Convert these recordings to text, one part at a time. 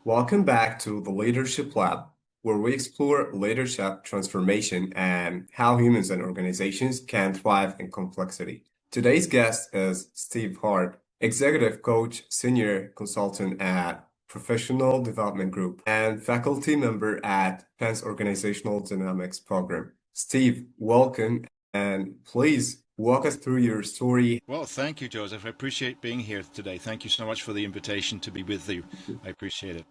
Welcome back to the Leadership Lab, where we explore leadership transformation and how humans and organizations can thrive in complexity. Today's guest is Steve Hart, executive coach, senior consultant at Professional Development Group, and faculty member at Penn's Organizational Dynamics program. Steve, welcome, and please walk us through your story. Well, thank you, Joseph. I appreciate being here today. Thank you so much for the invitation to be with you. I appreciate it.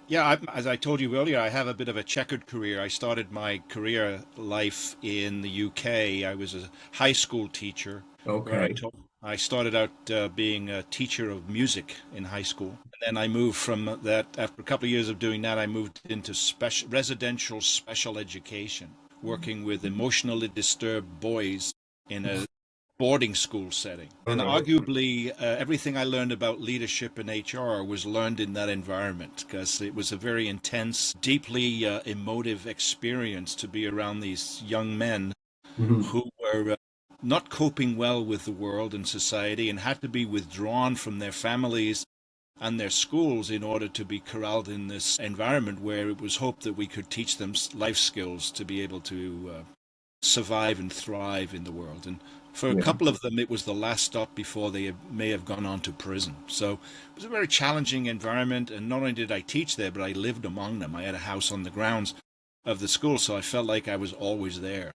Yeah, as I told you earlier, I have a bit of a checkered career. I started my career life in the UK. I was a high school teacher where Okay. I started out being a teacher of music in high school. And then I moved from that, after a couple of years of doing that, I moved into residential special education, working with emotionally disturbed boys in a boarding school setting. And Uh-huh. arguably, everything I learned about leadership and HR was learned in that environment because it was a very intense, deeply emotive experience to be around these young men Mhm. who were not coping well with the world and society and had to be withdrawn from their families and their schools in order to be corralled in this environment where it was hoped that we could teach them life skills to be able to survive and thrive in the world. And for a Yeah. couple of them, it was the last stop before they may have gone on to prison. So it was a very challenging environment. And not only did I teach there, but I lived among them. I had a house on the grounds of the school, so I felt like I was always there.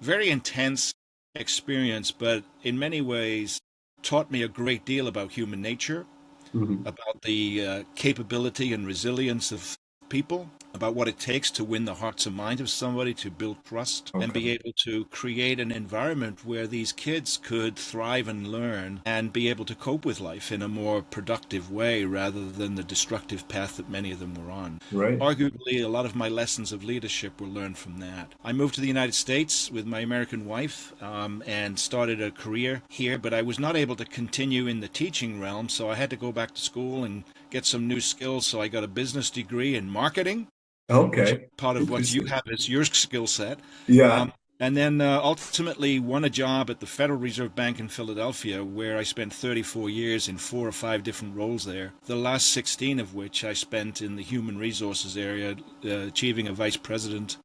Very intense experience, but in many ways taught me a great deal about human nature, Mhm. about the capability and resilience of people, about what it takes to win the hearts and minds of somebody, to build trust, and be Okay. able to create an environment where these kids could thrive and learn and be able to cope with life in a more productive way rather than the destructive path that many of them were on. Right. Arguably, a lot of my lessons of leadership were learned from that. I moved to the United States with my American wife and started a career here, but I was not able to continue in the teaching realm, so I had to go back to school and get some new skills. So I got a business degree in marketing, which is Okay. part of what you Interesting. have as your skill set. Yeah. Um, and then ultimately won a job at the Federal Reserve Bank in Philadelphia, where I spent 34 years in 4 or 5 different roles there. The last 16 of which I spent in the human resources area, achieving a vice president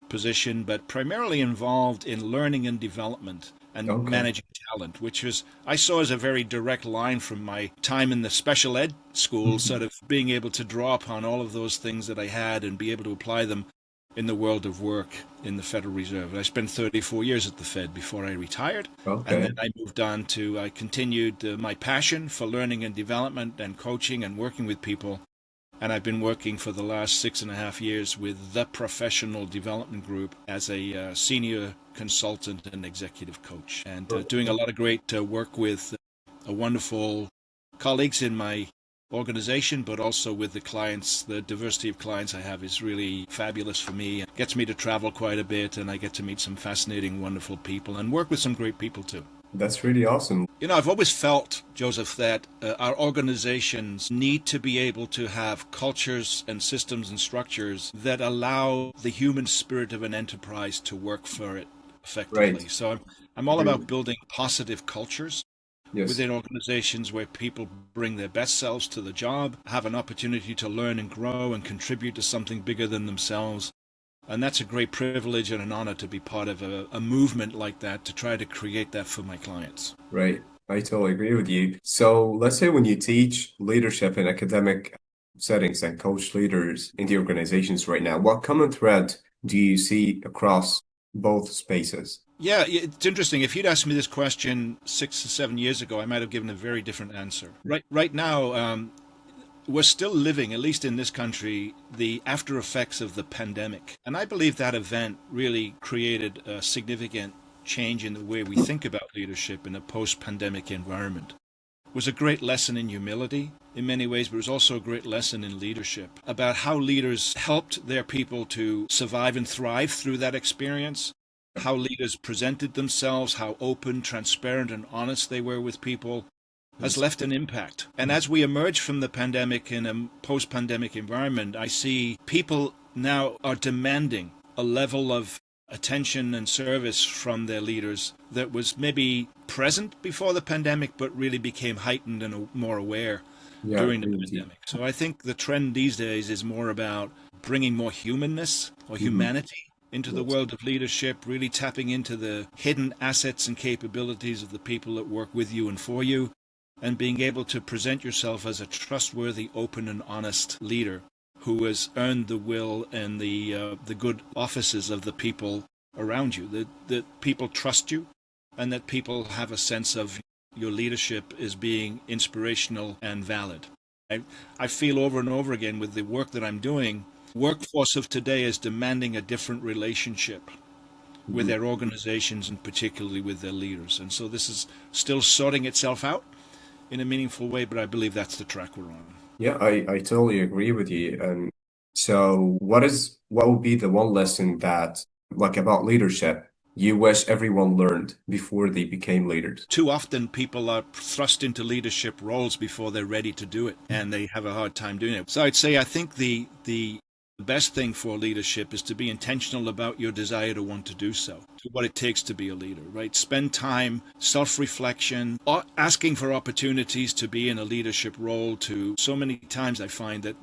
position, but primarily involved in learning and development and Okay. managing talent, which was I saw as a very direct line from my time in the special ed school, sort Mhm. of being able to draw upon all of those things that I had and be able to apply them in the world of work in the Federal Reserve. And I spent 34 years at the Fed before I retired. And then Okay. I moved on to, I continued my passion for learning and development and coaching and working with people, and I've been working for the last 6.5 years with the Professional Development Group as a senior consultant and executive coach, and doing a lot of great work with wonderful colleagues in my organization, but also with the clients. The diversity of clients I have is really fabulous for me. It gets me to travel quite a bit, and I get to meet some fascinating, wonderful people and work with some great people too. That's really awesome. I've always felt, Joseph, that our organizations need to be able to have cultures and systems and structures that allow the human spirit of an enterprise to work for it Right. effectively. So I'm all about Agree. building positive cultures Yes. within organizations where people bring their best selves to the job, have an opportunity to learn and grow and contribute to something bigger than themselves. And that's a great privilege and an honor to be part of a movement like that to try to create that for my clients. Right. I totally agree with you. So let's say when you teach leadership in academic settings and coach leaders in the organizations right now, what common thread do you see across both spaces? Yeah, it's interesting. If you'd asked me this question 6 or 7 years ago, I might have given a very different answer. Right now, we're still living, at least in this country, the after effects of the pandemic. And I believe that event really created a significant change in the way we think about leadership in a post-pandemic environment. It was a great lesson in humility in many ways, but it was also a great lesson in leadership about how leaders helped their people to survive and thrive through that experience, how leaders presented themselves, how open, transparent, and honest they were with people, has Yes. left an impact. And as we emerge from the pandemic in a post pandemic environment, I see people now are demanding a level of attention and service from their leaders that was maybe present before the pandemic, but really became heightened and more aware. Yeah, I during the agree with you. pandemic. So I think the trend these days is more about bringing more humanness or Hmm. humanity into the Yes. world of leadership, really tapping into the hidden assets and capabilities of the people that work with you and for you, and being able to present yourself as a trustworthy, open, and honest leader who has earned the will and the good offices of the people around you. That people trust you, and that people have a sense of your leadership is being inspirational and valid. I feel over and over again with the work that I'm doing, workforce of today is demanding a different relationship with Mhm. their organizations and particularly with their leaders. And so this is still sorting itself out in a meaningful way, but I believe that's the track we're on. Yeah, I totally agree with you. And so what would be the one lesson that like about leadership you wish everyone learned before they became leaders? Too often people are thrust into leadership roles before they're ready to do it, and they have a hard time doing it. So I'd say I think the best thing for leadership is to be intentional about your desire to want to do so, to what it takes to be a leader, right? Spend time, self-reflection, asking for opportunities to be in a leadership role. To so many times I find that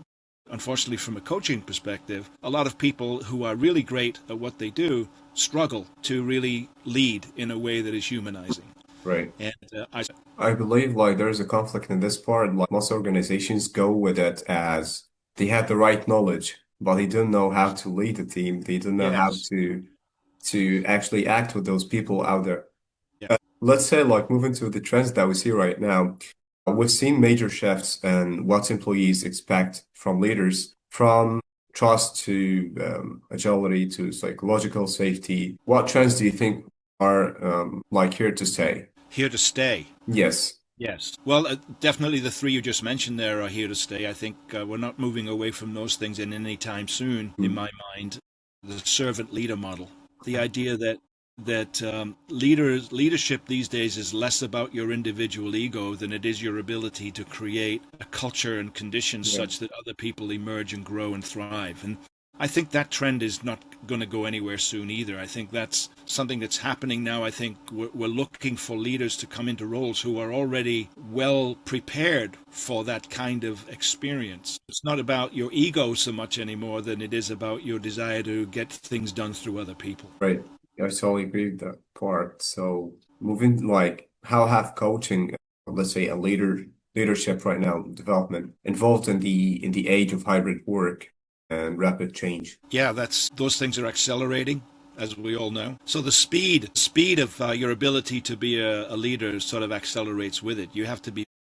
unfortunately, from a coaching perspective, a lot of people who are really great at what they do struggle to really lead in a way that is humanizing. Right. And I believe like there's a conflict in this part. Like most organizations go with it as they had the right knowledge, but they don't know how to lead the team. They don't know how yes, to actually act with those people out there. yeah, Let's say like moving to the trends that we see right now. We've seen major shifts in what employees expect from leaders, from trust to agility to psychological safety. What trends do you think are like here to stay? here to stay. Yes. Yes. Well, definitely the three you just mentioned there are here to stay. I think we're not moving away from those things in any time soon, in Mm. my mind. The servant leader model, the idea that leadership these days is less about your individual ego than it is your ability to create a culture and conditions Yeah. such that other people emerge and grow and thrive. And I think that trend is not going to go anywhere soon either. I think that's something that's happening now. I think we're looking for leaders to come into roles who are already well prepared for that kind of experience. It's not about your ego so much anymore than it is about your desire to get things done through other people. Right. I totally agree with that part. So moving like how have coaching, let's say a leadership right now, development involved in the age of hybrid work and rapid change. Yeah, that's those things are accelerating, as we all know. So the speed of your ability to be a leader sort of accelerates with it.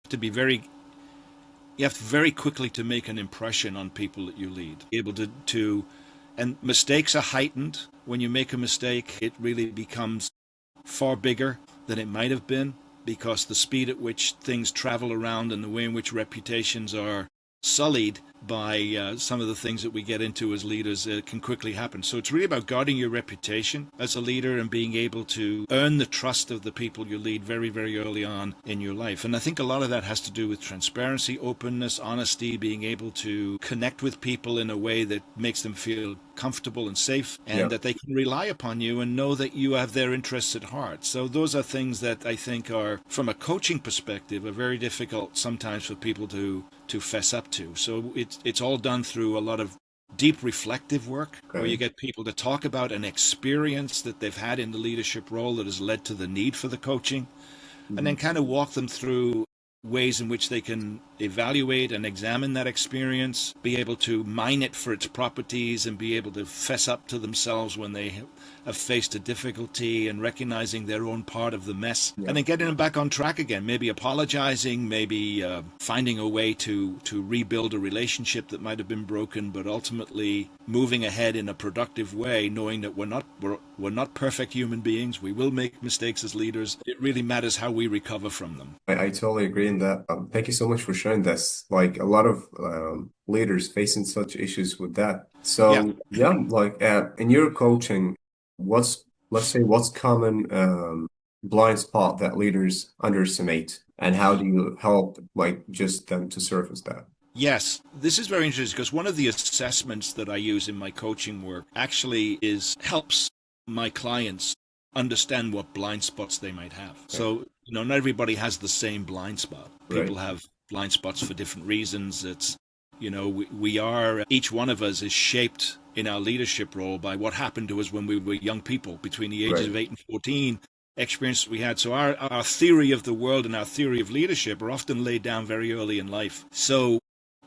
To be very you have to very quickly to make an impression on people that you lead. Be able to and mistakes are heightened. When you make a mistake, it really becomes far bigger than it might have been because the speed at which things travel around and the way in which reputations are sullied by some of the things that we get into as leaders can quickly happen. So it's really about guarding your reputation as a leader and being able to earn the trust of the people you lead very, very early on in your life. And I think a lot of that has to do with transparency, openness, honesty, being able to connect with people in a way that makes them feel comfortable and safe and Yeah. that they can rely upon you and know that you have their interests at heart. So those are things that I think are, from a coaching perspective, are very difficult sometimes for people to fess up to. So it's all done through a lot of deep reflective work where you Okay. get people to talk about an experience that they've had in the leadership role that has led to the need for the coaching and then Mhm. kind of walk them through ways in which they can evaluate and examine that experience, be able to mine it for its properties, and be able to fess up to themselves when they have faced a difficulty and recognizing their own part of the mess, Yeah. and then getting them back on track again. Maybe apologizing, maybe finding a way to rebuild a relationship that might have been broken, but ultimately moving ahead in a productive way, knowing that we're not perfect human beings. We will make mistakes as leaders. It really matters how we recover from them. I totally agree in that. Thank you so much for sharing this. Like a lot of leaders facing such issues with that. Yeah. So yeah, like in your coaching, let's say what's common blind spot that leaders underestimate, and how do you help like just them to surface that? Yes, this is very interesting because one of the assessments that I use in my coaching work actually is helps my clients understand what blind spots they might have. Okay. So, not everybody has the same blind spot. Right. People have blind spots for different reasons. It's, we are, each one of us is shaped in our leadership role by what happened to us when we were young people between the ages Right. of 8 and 14, experiences we had. So our theory of the world and our theory of leadership are often laid down very early in life. So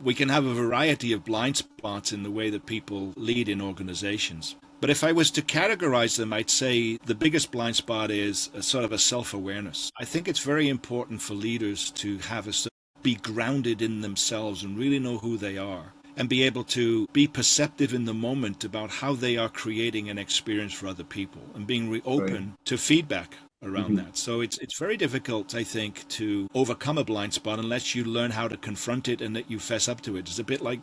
we can have a variety of blind spots in the way that people lead in organizations. But if I was to categorize them, I'd say the biggest blind spot is a sort of a self-awareness. I think it's very important for leaders to be grounded in themselves and really know who they are, and be able to be perceptive in the moment about how they are creating an experience for other people, and being open to feedback around that. So it's very difficult, I think, to overcome a blind spot unless you learn how to confront it and that you fess up to it. It's a bit like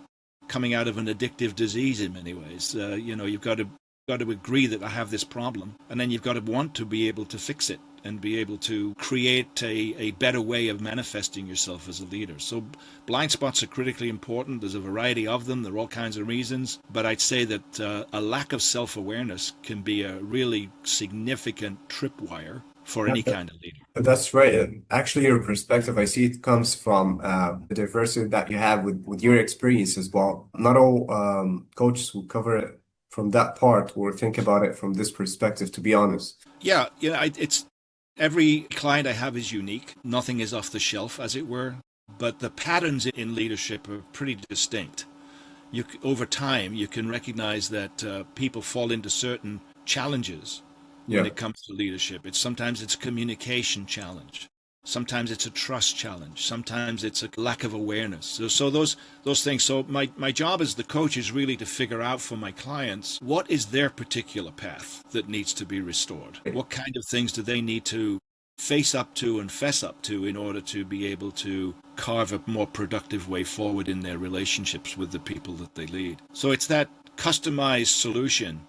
coming out of an addictive disease in many ways. You've got to agree that I have this problem, and then you've got to want to be able to fix it and be able to create a better way of manifesting yourself as a leader. So blind spots are critically important. There's a variety of them. There are all kinds of reasons. But I'd say that a lack of self-awareness can be a really significant tripwire for any kind of leader. That's right. Actually, your perspective, I see it comes from the diversity that you have with your experience as well. Not all coaches will cover it from that part or think about it from this perspective, to be honest. Yeah, it's every client I have is unique. Nothing is off the shelf, as it were. But the patterns in leadership are pretty distinct. Over time, you can recognize that people fall into certain challenges when it comes to leadership. Sometimes it's a communication challenge. Sometimes it's a trust challenge. Sometimes it's a lack of awareness. So those things. So my job as the coach is really to figure out for my clients, what is their particular path that needs to be restored? What kind of things do they need to face up to and fess up to in order to be able to carve a more productive way forward in their relationships with the people that they lead? So it's that customized solution.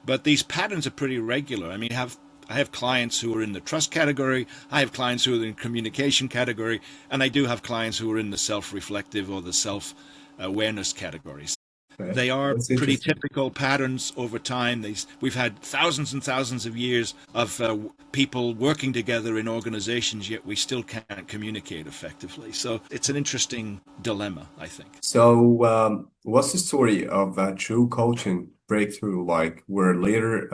But these patterns are pretty regular. I mean, I have clients who are in the trust category, I have clients who are in the communication category, and I do have clients who are in the self-reflective or the self-awareness categories. Okay. They are That's pretty interesting. typical patterns over time. We've had thousands and thousands of years of people working together in organizations, yet we still can't communicate effectively. So it's an interesting dilemma, I think. So, what's the story of a true coaching breakthrough, like where later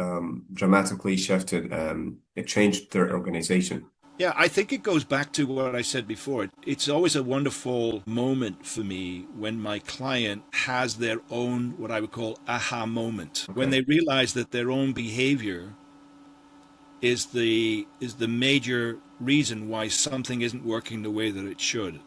dramatically shifted and it changed their organization? Yeah, I think it goes back to what I said before. It's always a wonderful moment for me when my client has their own, what I would call, aha moment, when they realize that their own behavior is the major reason why something isn't working the way that it should.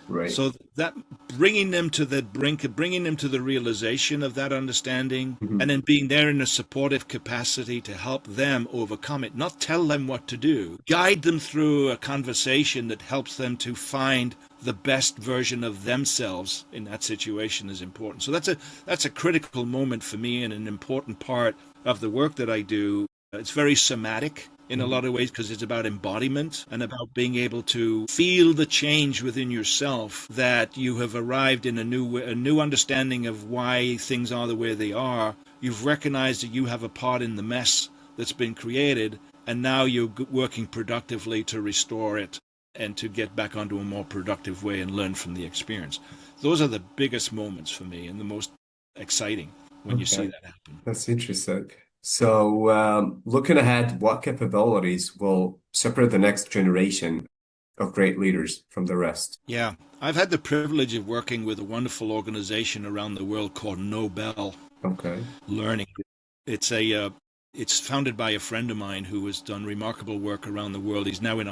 Right. So that bringing them to the brink, bringing them to the realization of that understanding, and then being there in a supportive capacity to help them overcome it, not tell them what to do, guide them through a conversation that helps them to find the best version of themselves in that situation is important. So that's a critical moment for me and an important part of the work that I do. It's very somatic in a lot of ways because it's about embodiment and about being able to feel the change within yourself, that you have arrived in a new understanding of why things are the way they are. You've recognized that you have a part in the mess that's been created, and now you're working productively to restore it and to get back onto a more productive way and learn from the experience. Those are the biggest moments for me and the most exciting when you see that happen. That's interesting. So, looking ahead, what capabilities will separate the next generation of great leaders from the rest? Yeah, I've had the privilege of working with a wonderful organization around the world called Nobel Okay. Learning. It's founded by a friend of mine who has done remarkable work around the world. He's now in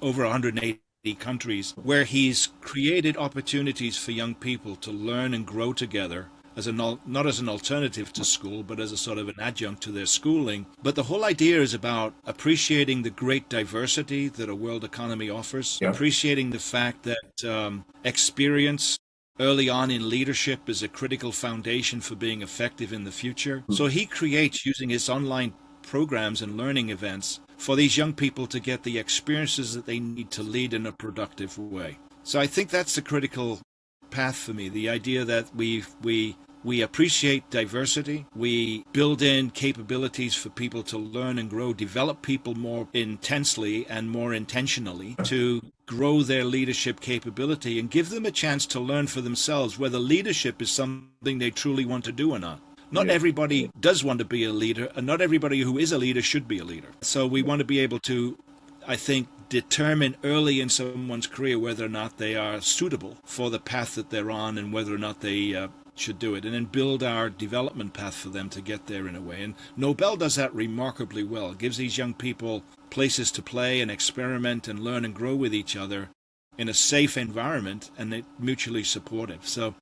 over 180 countries, where he's created opportunities for young people to learn and grow together not as an alternative to school, but as a sort of an adjunct to their schooling. But the whole idea is about appreciating the great diversity that a world economy offers, appreciating the fact that experience early on in leadership is a critical foundation for being effective in the future. So he creates, using his online programs and learning events, for these young people to get the experiences that they need to lead in a productive way. So I think that's the critical path for me, the idea that we We appreciate diversity. We build in capabilities for people to learn and grow, develop people more intensely and more intentionally to grow their leadership capability and give them a chance to learn for themselves whether leadership is something they truly want to do or not. Not everybody does want to be a leader, and not everybody who is a leader should be a leader. So we want to be able to, I think, determine early in someone's career whether or not they are suitable for the path that they're on and whether or not they should do it, and then build our development path for them to get there in a way. And Nobel does that remarkably well. It gives these young people places to play and experiment and learn and grow with each other in a safe environment, and they're mutually supportive. So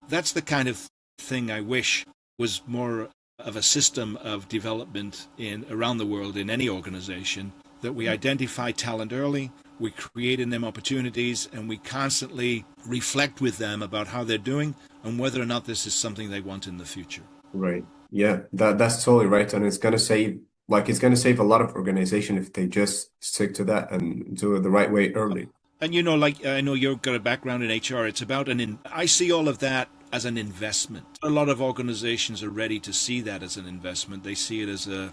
that's the kind of thing I wish was more of a system of development around the world in any organization, that we identify talent early, we create in them opportunities, and we constantly reflect with them about how they're doing and whether or not this is something they want in the future. Right. Yeah, that's totally right. And it's gonna save a lot of organization if they just stick to that and do it the right way early. And like I know you've got a background in HR. It's about I see all of that as an investment. A lot of organizations are ready to see that as an investment. They see it as an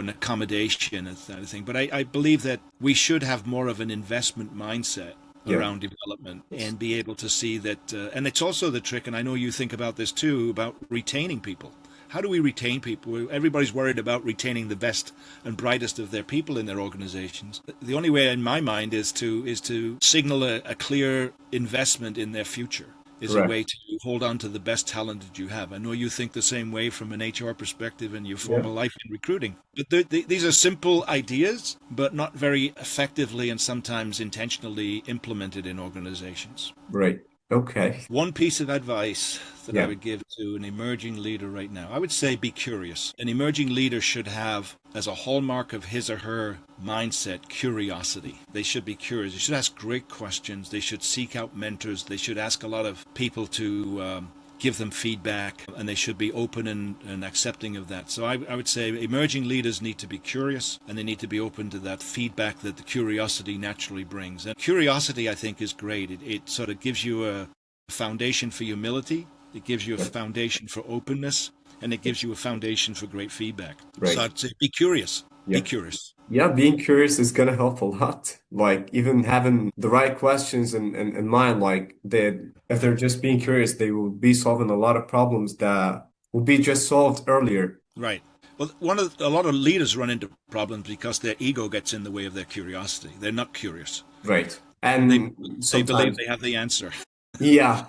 accommodation and that thing. But I believe that we should have more of an investment mindset around development and be able to see that. And it's also the trick, and I know you think about this too, about retaining people. How do we retain people? Everybody's worried about retaining the best and brightest of their people in their organizations. The only way, in my mind, is to signal a clear investment in their future. Is a way to hold on to the best talent that you have. I know you think the same way from an HR perspective in your former life in recruiting. But these are simple ideas, but not very effectively and sometimes intentionally implemented in organizations. Right. Okay. One piece of advice that I would give to an emerging leader right now, I would say be curious. An emerging leader should have, as a hallmark of his or her mindset, curiosity. They should be curious. They should ask great questions. They should seek out mentors. They should ask a lot of people to give them feedback, and they should be open and accepting of that. So I would say emerging leaders need to be curious, and they need to be open to that feedback that the curiosity naturally brings. And curiosity, I think, is great. It sort of gives you a foundation for humility. It gives you a foundation for openness, and it gives you a foundation for great feedback. Right. So I'd say be curious. Yeah. Be curious. Yeah, being curious is gonna help a lot. Like even having the right questions in mind, like if they're just being curious, they will be solving a lot of problems that will be just solved earlier. Right. Well, a lot of leaders run into problems because their ego gets in the way of their curiosity. They're not curious. Right. They And believe sometimes, they have the answer. yeah.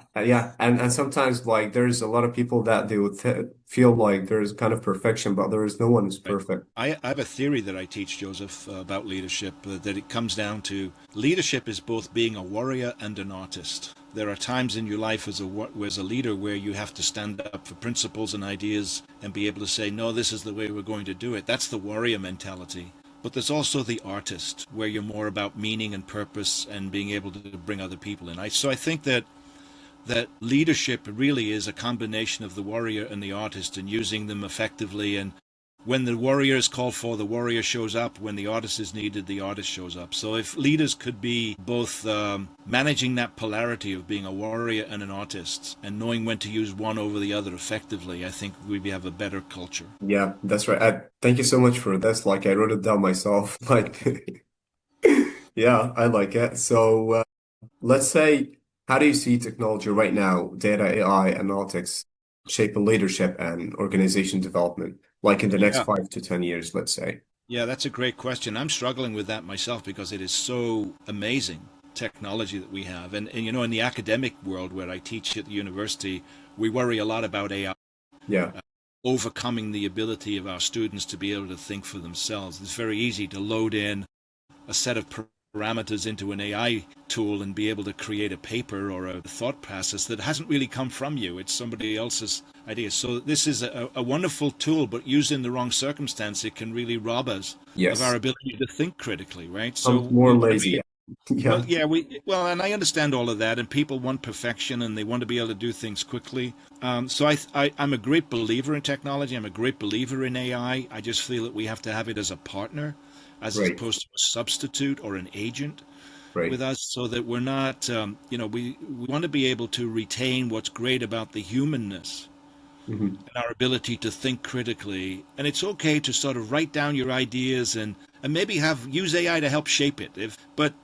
And sometimes like there's a lot of people that they would feel like there's kind of perfection, but there is no one who's Right. perfect. I have a theory that I teach, Joseph, about leadership, that it comes down to leadership is both being a warrior and an artist. There are times in your life as a leader where you have to stand up for principles and ideas and be able to say, no, this is the way we're going to do it. That's the warrior mentality. But there's also the artist, where you're more about meaning and purpose and being able to bring other people in. So I think that leadership really is a combination of the warrior and the artist, and using them effectively. And when the warrior is called for, the warrior shows up. When the artist is needed, the artist shows up. So if leaders could be both managing that polarity of being a warrior and an artist and knowing when to use one over the other effectively, I think we'd have a better culture. Yeah, that's right. Thank you so much for this. Like I wrote it down myself. Like yeah, I like it. So let's say, how do you see technology right now, data, AI, analytics, shaping leadership and organization development, like in the next Yeah. 5 to 10 years, let's say? Yeah, that's a great question. I'm struggling with that myself because it is so amazing technology that we have. And in the academic world where I teach at the university, we worry a lot about AI, Yeah, overcoming the ability of our students to be able to think for themselves. It's very easy to load in a set of parameters into an AI tool and be able to create a paper or a thought process that hasn't really come from you. It's somebody else's idea. So this is a wonderful tool, but used in the wrong circumstance, it can really rob us of our yes. ability to think critically, right? So I'm more we want to lazy. be, Yeah, and I understand all of that, and people want perfection and they want to be able to do things quickly. So I'm a great believer in technology. I'm a great believer in AI. I just feel that we have to have it as a partner, as right, opposed to a substitute or an agent right. with us, so that we're not, we want to be able to retain what's great about the humanness Mhm. and our ability to think critically. And it's okay to sort of write down your ideas and maybe use AI to help shape it. But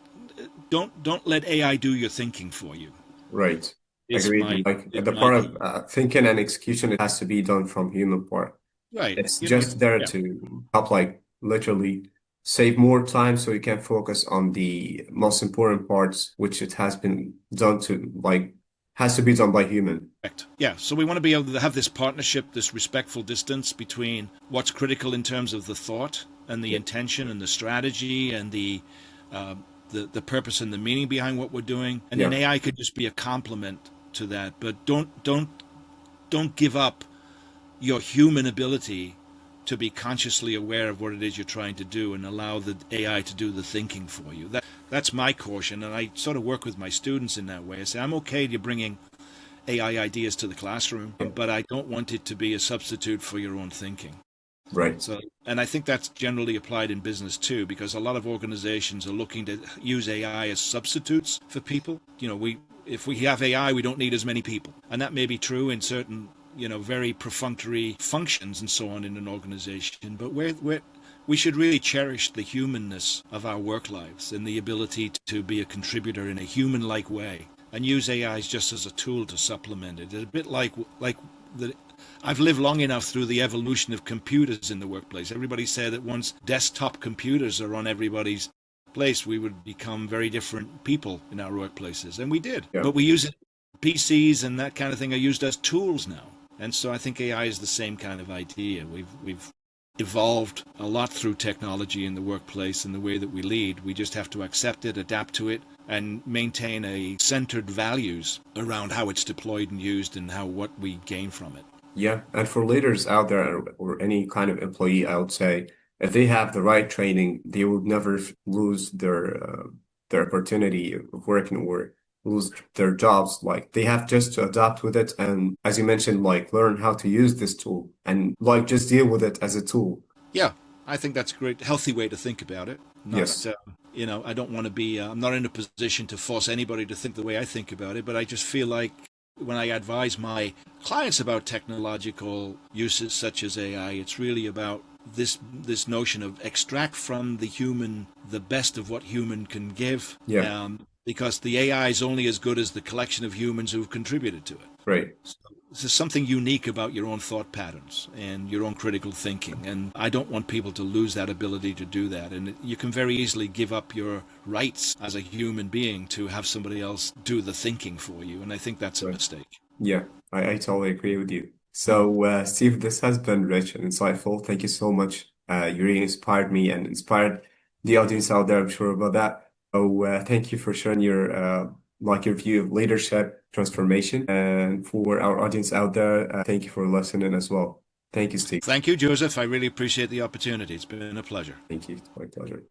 don't let AI do your thinking for you. Right. Is Agreed. my Like is the my part view. of thinking and execution, it has to be done from human part. Right. It's just there Yeah. to help, like literally save more time so you can focus on the most important parts, which it has been done to, like, has to be done by human. Correct. Yeah, so we want to be able to have this partnership, this respectful distance between what's critical in terms of the thought and the Yeah. intention and the strategy and uh, the purpose and the meaning behind what we're doing. And then Yeah. AI could just be a complement to that. But don't give up your human ability to be consciously aware of what it is you're trying to do and allow the AI to do the thinking for you. That's my caution, and I sort of work with my students in that way. I say I'm okay to bringing AI ideas to the classroom, Yeah. but I don't want it to be a substitute for your own thinking. Right. So, and I think that's generally applied in business too, because a lot of organizations are looking to use AI as substitutes for people. If we have AI, we don't need as many people, and that may be true in certain, very perfunctory functions and so on in an organization. But we should really cherish the humanness of our work lives and the ability to be a contributor in a human-like way, and use AIs just as a tool to supplement it. It's a bit like the. I've lived long enough through the evolution of computers in the workplace. Everybody said that once desktop computers are on everybody's place, we would become very different people in our workplaces, and we did. Yeah. But we use it. PCs and that kind of thing are used as tools now, and so I think AI is the same kind of idea. We've evolved a lot through technology in the workplace and the way that we lead. We just have to accept it, adapt to it, and maintain a centered values around how it's deployed and used and what we gain from it. Yeah. And for leaders out there or any kind of employee, I would say if they have the right training, they will never lose their opportunity of working or lose their jobs. Like they have just to adapt with it and, as you mentioned, like learn how to use this tool and like just deal with it as a tool. Yeah, I think that's a great, healthy way to think about it. Not, Yes. I don't want to be, I'm not in a position to force anybody to think the way I think about it, but I just feel like when I advise my clients about technological uses such as AI, it's really about this notion of extract from the human the best of what human can give, Yeah. because the AI is only as good as the collection of humans who've contributed to it. Right. So there's something unique about your own thought patterns and your own critical thinking, and I don't want people to lose that ability to do that. And you can very easily give up your rights as a human being to have somebody else do the thinking for you, and I think that's a Right. mistake. Yeah. I totally agree with you. So, Steve, this has been rich and insightful. Thank you so much. You really inspired me and inspired the audience out there, I'm sure about that. So, thank you for sharing your like your view of leadership transformation. And for our audience out there, thank you for listening as well. Thank you, Steve. Thank you, Joseph. I really appreciate the opportunity. It's been a pleasure. Thank you. It's my pleasure.